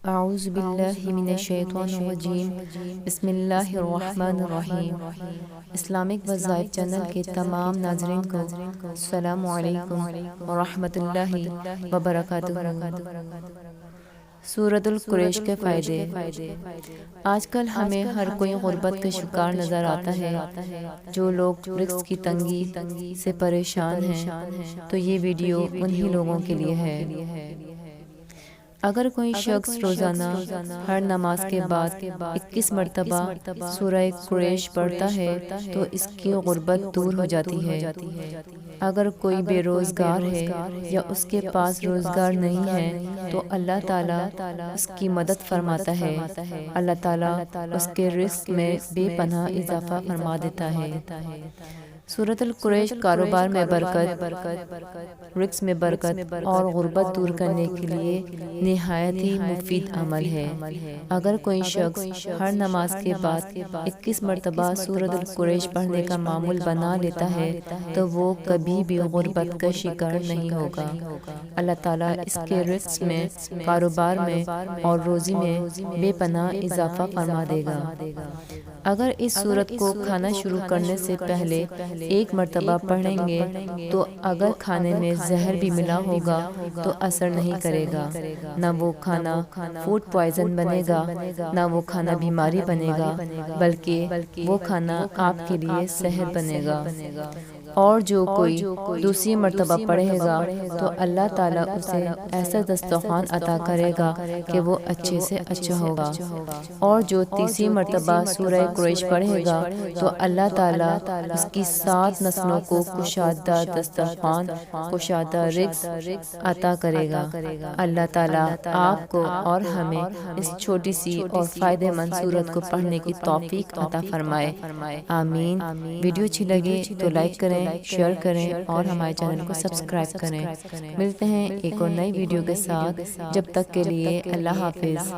اعوذ باللہ من الشیطان الرجیم بسم اللہ الرحمن الرحیم۔ اسلامک وظائف چینل کے تمام ناظرین کو السلام علیکم ورحمۃ اللہ وبرکاتہ۔ سورۃ القریش کے فائدے۔ آج کل ہمیں ہر کوئی غربت کا شکار نظر آتا ہے۔ جو لوگ رزق کی تنگی سے پریشان ہیں تو یہ ویڈیو انہی لوگوں کے لیے ہے۔ اگر کوئی شخص روزانہ ہر نماز کے بعد 21 مرتبہ سورہ قریش پڑھتا ہے تو اس کی غربت دور ہو جاتی ہے۔ اگر کوئی بے روزگار ہے یا اس کے پاس روزگار نہیں ہے تو اللہ تعالیٰ اس کی مدد فرماتا ہے۔ اللہ تعالیٰ اس کے رزق میں بے پناہ اضافہ فرما دیتا ہے۔ سورۃ القریش کاروبار میں برکت، رزق میں برکت اور غربت دور کرنے کے لیے نہایت ہی مفید عمل ہے۔ اگر کوئی شخص ہر نماز کے بعد 21 مرتبہ سورۃ القریش پڑھنے کا معمول بنا لیتا ہے تو وہ کبھی بھی غربت کا شکار نہیں ہوگا۔ اللہ تعالیٰ اس کے رزق میں، کاروبار میں اور روزی میں بے پناہ اضافہ فرما دے گا۔ اگر اس سورت کو کھانا شروع کرنے سے پہلے 1 مرتبہ پڑھیں گے تو اگر کھانے میں زہر بھی ملا ہوگا تو اثر نہیں کرے گا۔ نہ وہ کھانا فوڈ پوائزن بنے گا، نہ وہ کھانا بیماری بنے گا، بلکہ وہ کھانا آپ کے لیے صحت بنے گا۔ اور جو کوئی دوسری مرتبہ پڑھے گا تو اللہ تعالیٰ اسے ایسا دسترخوان عطا کرے گا کہ وہ اچھے سے اچھا ہوگا۔ اور جو تیسری مرتبہ سورہ قریش پڑھے گا تو اللہ تعالیٰ اس کی 7 نسلوں کو کشادہ دسترخوان، کشادہ رزق عطا کرے گا۔ اللہ تعالیٰ آپ کو اور ہمیں اس چھوٹی سی اور فائدہ مند سورت کو پڑھنے کی توفیق عطا فرمائے، آمین۔ ویڈیو اچھی لگے تو لائک کریں، شیئر کریں اور ہمارے چینل کو سبسکرائب کریں۔ ملتے ہیں ایک اور نئی ویڈیو کے ساتھ، جب تک کے لیے اللہ حافظ۔